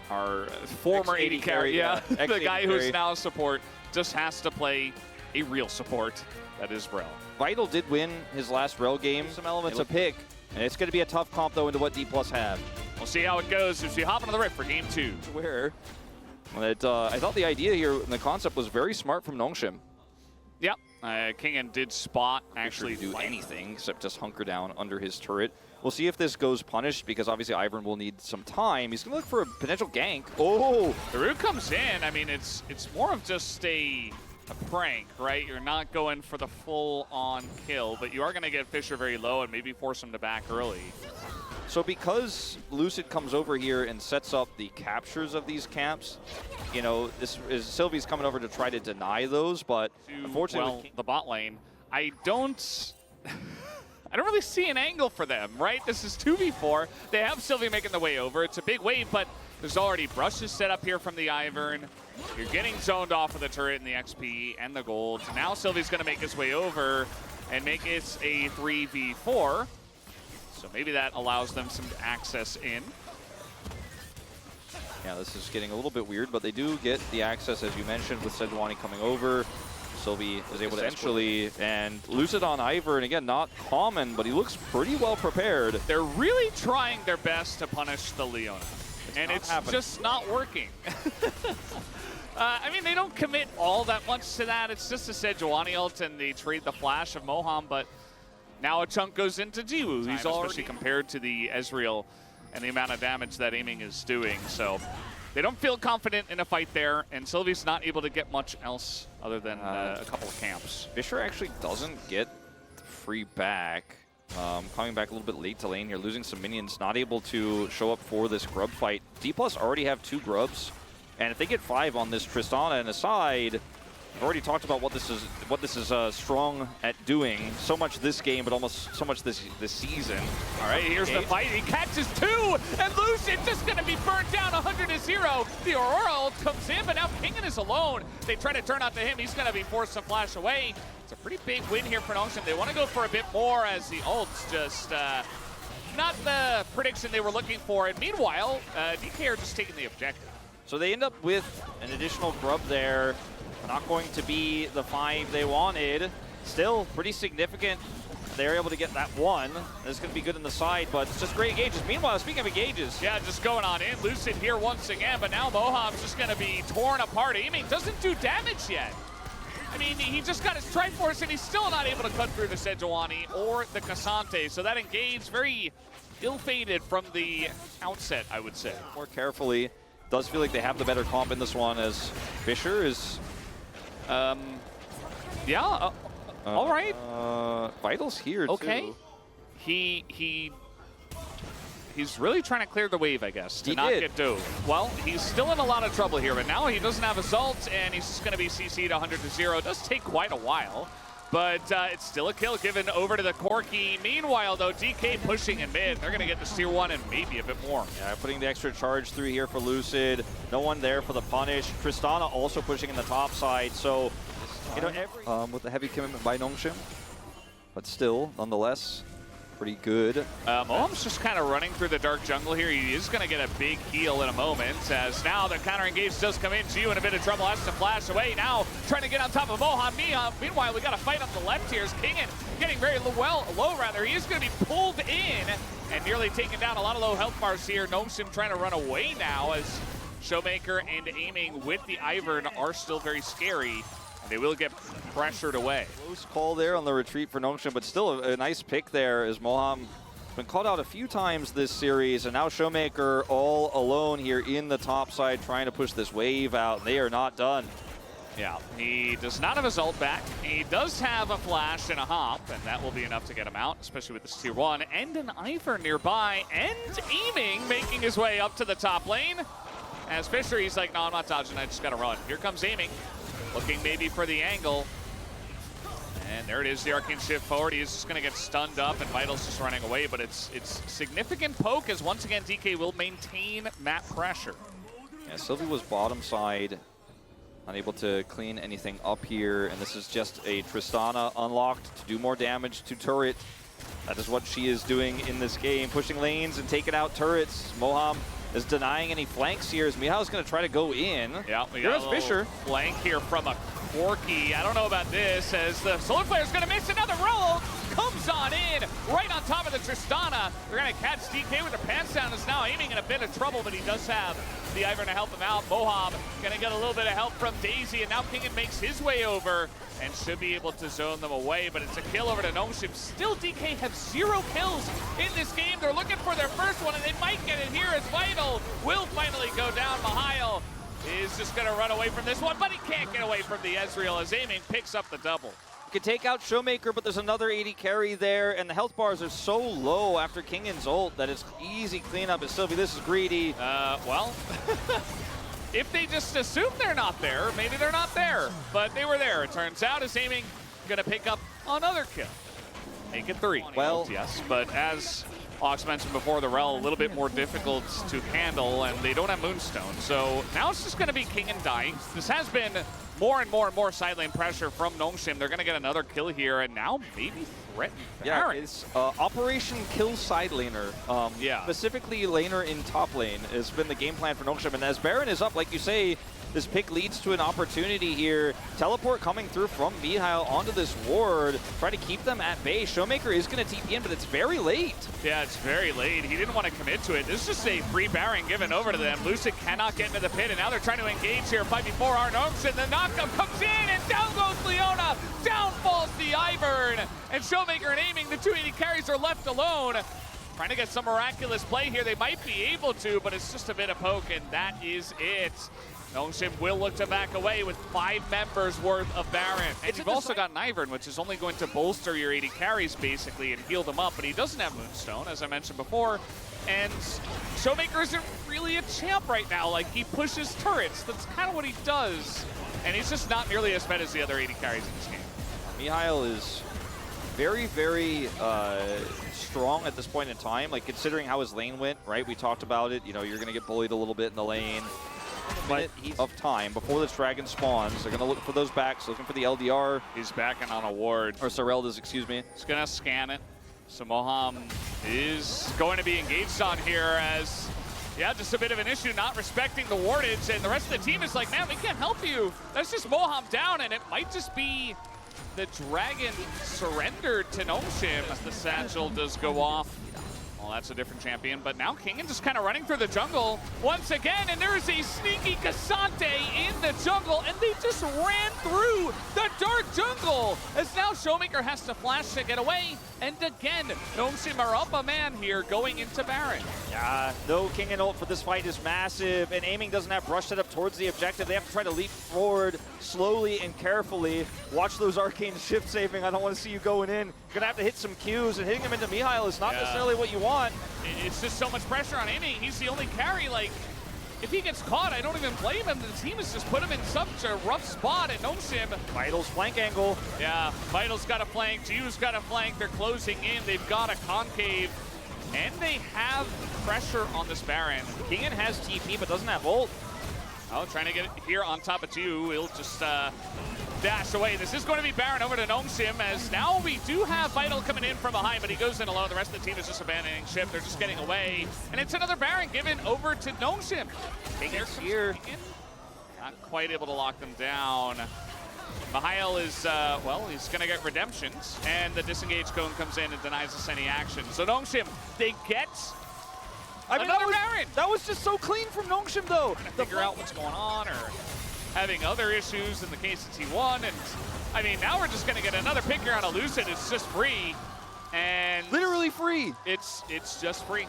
our former AD carry, the guy who's now support, just has to play a real support. That is Rel. Vital did win his last Rel game. Some elements to pick. And it's going to be a tough comp, though, into what D+ have. We'll see how it goes as we hop into the rift for game 2. Where I thought the idea here and the concept was very smart from Nongshim. Yep. Kingen did spot actually do anything except just hunker down under his turret. We'll see if this goes punished because obviously Ivern will need some time. He's going to look for a potential gank. Oh! The root comes in. I mean, it's more of just a prank, right? You're not going for the full-on kill, but you are going to get Fisher very low and maybe force him to back early. So because Lucid comes over here and sets up the captures of these camps, you know, this is Sylvie's coming over to try to deny those, but unfortunately, the bot lane, I don't really see an angle for them, right? This is 2v4. They have Sylvie making the way over. It's a big wave, but there's already brushes set up here from the Ivern. You're getting zoned off of the turret and the XP and the gold. Now Sylvie's going to make his way over and make it a 3v4. So maybe that allows them some access in. Yeah, this is getting a little bit weird, but they do get the access, as you mentioned, with Sejuani coming over. Sylvie is able to actually, and Lucid on Ivern, again, not common, but he looks pretty well prepared. They're really trying their best to punish the Leona, and it's just not working. I mean, they don't commit all that much to that. It's just a Sejuani ult, and they trade the flash of Moham, but now a chunk goes into Jiwoo. He's especially compared to the Ezreal and the amount of damage that aiming is doing. So they don't feel confident in a fight there, and Sylvie's not able to get much else other than a couple of camps. Fisher actually doesn't get the free back. Coming back a little bit late to lane here, losing some minions, not able to show up for this grub fight. D+ already have 2 grubs, and if they get 5 on this Tristana and aside, I've already talked about what this is strong at doing. So much this game, but almost so much this season. All right, here's the fight. He catches 2, and Lucid just going to be burnt down 100-0. The Aurora ult comes in, but now Kingen is alone. They try to turn out to him. He's going to be forced to flash away. It's a pretty big win here for Nongshim. They want to go for a bit more as the ult's just not the prediction they were looking for. And meanwhile, DK are just taking the objective. So they end up with an additional grub there. Not going to be the 5 they wanted. Still pretty significant. They're able to get that 1. This is going to be good in the side, but it's just great engages. Meanwhile, speaking of engages. Yeah, just going on in. Lucid here once again, but now Moham's just going to be torn apart. Aiming doesn't do damage yet. I mean, he just got his Triforce, and he's still not able to cut through the Sejuani or the Cassante. So that engage very ill-fated from the outset, I would say. More carefully. Does feel like they have the better comp in this one, as Fisher is... yeah, all right. Vital's here, too. He's really trying to clear the wave, I guess, to not get dove. Well, he's still in a lot of trouble here, but now he doesn't have assault, and he's just going to be CC'd 100-0. It does take quite a while, but it's still a kill given over to the Corki. Meanwhile, though, DK pushing in mid. They're going to get the Tier 1 and maybe a bit more. Yeah, putting the extra charge through here for Lucid. No one there for the punish. Tristana also pushing in the top side. So, you know, with the heavy commitment by Nongshim, but still, nonetheless, pretty good. Moham's just kind of running through the dark jungle here. He is going to get a big heal in a moment, as now the counter engage does come in. Gio in a bit of trouble, has to flash away. Now trying to get on top of Moham. Meanwhile, we got a fight up the left here. Kingen getting very low. He is going to be pulled in and nearly taken down. A lot of low health bars here. Nongshim trying to run away now, as Showmaker and aiming with the Ivern are still very scary. They will get pressured away. Close call there on the retreat for Nongshim, but still a nice pick there, as Moham has been called out a few times this series, and now Showmaker all alone here in the top side trying to push this wave out. They are not done. Yeah, he does not have his ult back. He does have a flash and a hop, and that will be enough to get him out, especially with this Tier 1 and an Ivern nearby, and aiming, making his way up to the top lane. As Fisher, he's like, no, I'm not dodging, I just gotta run. Here comes aiming. Looking maybe for the angle. And there it is, the arcane shift forward. He's just going to get stunned up, and Vital's just running away. But it's significant poke, as once again DK will maintain map pressure. Yeah, Sylvie was bottom side, unable to clean anything up here. And this is just a Tristana unlocked to do more damage to turret. That is what she is doing in this game, pushing lanes and taking out turrets. Moham is denying any flanks here as Mihail's going to try to go in. Yeah, we Here got is a Fisher. flank here from a Corky. I don't know about this, as the Solar Flare's going to miss another roll. Comes on in, right on top of the Tristana. They're going to catch DK with their pants down, is now aiming in a bit of trouble, but he does have the Ivern to help him out. Moham going to get a little bit of help from Daisy, and now Kingen makes his way over and should be able to zone them away, but it's a kill over to Gnomeship. Still, DK have 0 kills in this game. They're looking for their first one, and they might get it here as Vital will finally go down. Mihail is just going to run away from this one, but he can't get away from the Ezreal as Aiming picks up the double. Can take out Showmaker, but there's another 80 carry there, and the health bars are so low after Kingen's ult that it's easy cleanup. And Sylvie, this is greedy. Well, if they just assume they're not there, maybe they're not there, but they were there. It turns out as Aiming going to pick up another kill. Make it 3. Well, yes, but as Ox mentioned before, the Rel a little bit more difficult to handle, and they don't have Moonstone. So now it's just going to be Kingen dying. This has been more and more side lane pressure from Gnomeship. They're going to get another kill here, and now maybe threaten Baron. Yeah, it's Operation Kill Side Laner. Yeah. Specifically, laner in top lane has been the game plan for Gnomeship. And as Baron is up, like you say, this pick leads to an opportunity here. Teleport coming through from Mihail onto this ward. Try to keep them at bay. Showmaker is going to TP in, but it's very late. Yeah, it's very late. He didn't want to commit to it. This is just a free Baron given over to them. Lucid cannot get into the pit, and now they're trying to engage here. 5v4 our Gnomeship. The knockup comes in, and down goes Leona. Down falls the Ivern. And Showmaker and Aiming, the 280 carries are left alone. Trying to get some miraculous play here. They might be able to, but it's just a bit of poke, and that is it. Gnomeship will look to back away with 5 members worth of Baron. And you've also got Ivern, which is only going to bolster your 80 carries, basically, and heal them up. But he doesn't have Moonstone, as I mentioned before. And Showmaker isn't really a champ right now. Like, he pushes turrets. That's kind of what he does. And he's just not nearly as fed as the other 80 carries in this game. Mihail is very strong at this point in time. Like, considering how his lane went, right? We talked about it. You know, you're going to get bullied a little bit in the lane. But of time before this dragon spawns, they're going to look for those backs, looking for the LDR. He's backing on a ward. Or Sorelda's, excuse me. He's going to scan it. So Moham is going to be engaged on here as, yeah, just a bit of an issue, not respecting the wardage. And the rest of the team is like, man, we can't help you. That's just Moham down, and it might just be the dragon surrendered to Gnomeship as the satchel does go off. Well, that's a different champion, but now Kingen just kind of running through the jungle once again, and there is a sneaky Cassante in the jungle, and they just ran through the dark jungle, as now Showmaker has to flash to get away, and again, Gnomeship are up a man here going into Baron. Yeah, no Kingen ult for this fight is massive, and Aiming doesn't have brush set up towards the objective. They have to try to leap forward slowly and carefully. Watch those arcane shift saving. I don't want to see you going in. You're going to have to hit some Qs, and hitting him into Mihail is not necessarily what you want. It's just so much pressure on Aiming. He's the only carry. Like, if he gets caught, I don't even blame him. The team has just put him in such a rough spot at Gnomeship. Vital's flank angle. Yeah, Vital's got a flank. Jiu's got a flank. They're closing in. They've got a concave. And they have pressure on this Baron. Kingen has TP, but doesn't have ult. Oh, trying to get it here on top of Jiu. He'll just dash away. This is going to be Baron over to Gnomeship, as now we do have Vital coming in from behind, but he goes in alone. The rest of the team is just abandoning ship. They're just getting away. And it's another Baron given over to Gnomeship. Kingen's here. Not quite able to lock them down. Mihail is, well, he's going to get redemptions, and the disengage cone comes in and denies us any action. So Gnomeship, they get another Baron. That was just so clean from Gnomeship, though. Figure out what's going on, or having other issues in the case of T1. And I mean, now we're just going to get another pick here on a Lucid. It's just free, and literally free. It's just free.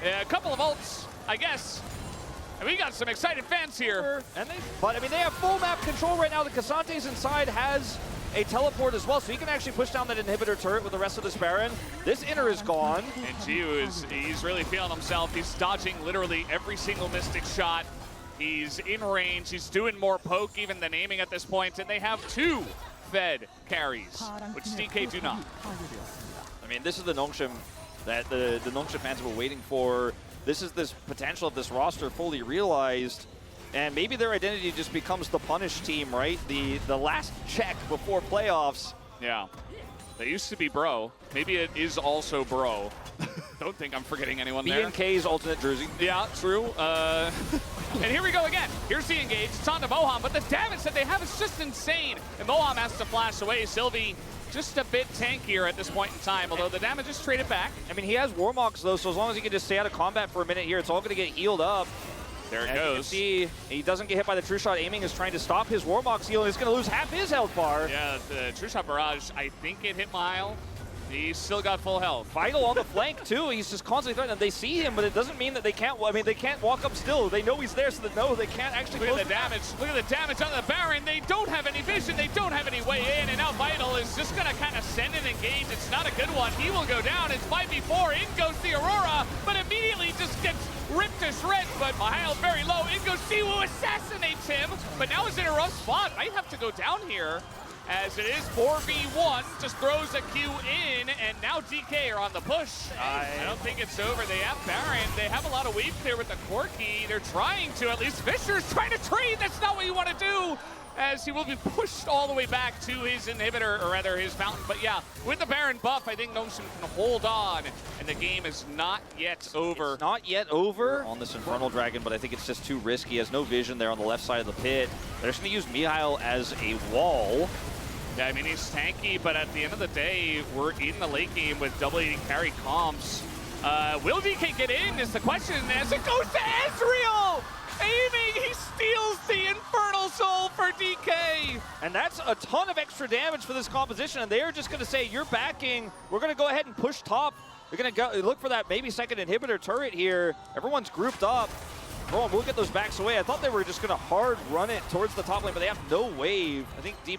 A couple of ults, I guess. And we got some excited fans here. But I mean, they have full map control right now. The Cassante's inside has a teleport as well, so he can actually push down that inhibitor turret with the rest of this Baron. This inner is gone. And Jiu he's really feeling himself. He's dodging literally every single Mystic shot. He's in range. He's doing more poke even than aiming at this point. And they have 2 fed carries, which DK do not. I mean, this is the Gnomeship that the Gnomeship fans have been waiting for. This is this potential of this roster fully realized. And maybe their identity just becomes the punish team, right? The last check before playoffs. Yeah. They used to be bro. Maybe it is also bro. don't think I'm forgetting anyone there. BNK's alternate jersey. Yeah, true. And here we go again. Here's the engage. It's on to Moham, but the damage that they have is just insane. And Moham has to flash away. Sylvie just a bit tankier at this point in time, although the damage is traded back. I mean, he has Warmox, though, so as long as he can just stay out of combat for a minute here, it's all going to get healed up. There it And goes. you can see he doesn't get hit by the True Shot. Aiming is trying to stop his Warmox heal, and he's going to lose half his health bar. Yeah, the True Shot Barrage, I think it hit Mile. He's still got full health. Vital on the flank, too. He's just constantly threatening. They see him, but it doesn't mean that they can't, I mean, they can't walk up still. They know he's there, so that no, they can't actually Look close at the damage. Look at the damage on the Baron. They don't have any vision. They don't have any way in. And now Vital is just going to kind of send an engage. It's not a good one. He will go down. It's 5v4. In goes the Aurora, but immediately just gets ripped to shreds. But Mahal very low. In goes Siwoo, assassinates him. But now is in a rough spot. Might have to go down here, as it is 4v1, just throws a Q in, and now DK are on the push. I don't think it's over. They have Baron. They have a lot of wave clear with the Corki. They're trying to, at least Fisher's trying to trade. That's not what you want to do, as he will be pushed all the way back to his inhibitor, or rather his fountain. But yeah, with the Baron buff, I think Notion can hold on, and the game is not yet over. It's not yet over on this Infernal Dragon, but I think it's just too risky. He has no vision there on the left side of the pit. They're just going to use Mihail as a wall. Yeah, I mean, he's tanky, but at the end of the day, we're in the late game with double AD carry comps. Will DK get in is the question, as it goes to Ezreal! Aiming, he steals the Infernal Soul for DK! And that's a ton of extra damage for this composition, and they're just going to say, you're backing, we're going to go ahead and push top. We're going to go look for that maybe second inhibitor turret here. Everyone's grouped up. Oh, we'll get those backs away. I thought they were just going to hard run it towards the top lane, but they have no wave. I think D+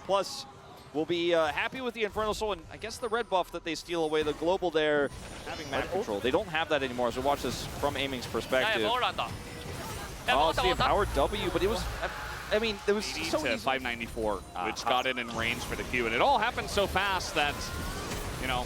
will be happy with the Infernal Soul, and I guess the red buff that they steal away, the global there, having map control. They don't have that anymore, so watch this from Aiming's perspective. Oh, see a power W, but it was, I mean, it was 80 so to easy. 594, which got in range for the Q, and it all happened so fast that, you know,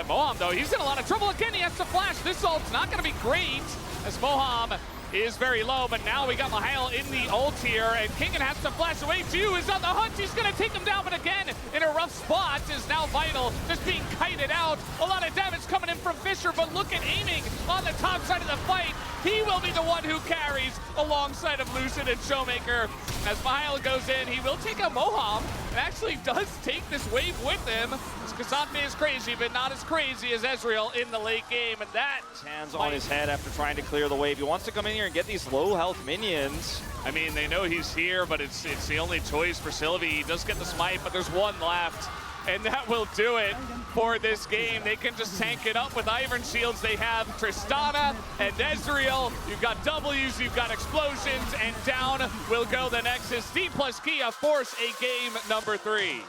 Moham, though, he's in a lot of trouble again. He has to flash. This ult's not going to be great, as Moham is very low, but now we got Mahal in the ult here, and Kingen has to flash away too. Is on the hunt. He's going to take him down, but again, in a rough spot is now Vital, just being kited out. A lot of damage coming in from Fisher, but look at Aiming on the top side of the fight. He will be the one who carries alongside of Lucid and Showmaker. As Mahal goes in, he will take a Moham, and actually does take this wave with him. Kazantme is crazy, but not as crazy as Ezreal in the late game, and that Hands on his head after trying to clear the wave. He wants to come in here and get these low health minions. I mean, they know he's here, but it's the only choice for Sylvie. He does get the smite, but there's one left, and that will do it for this game. They can just tank it up with Iron Shields. They have Tristana and Ezreal. You've got W's, you've got explosions, and down will go the Nexus. D+ Kia force a game number 3.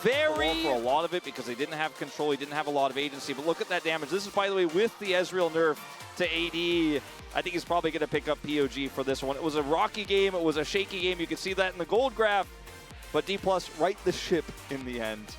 Very for a lot of it because they didn't have control. He didn't have a lot of agency. But look at that damage. This is, by the way, with the Ezreal nerf to AD. I think he's probably going to pick up POG for this one. It was a rocky game. It was a shaky game. You can see that in the gold graph. But D+ right the ship in the end.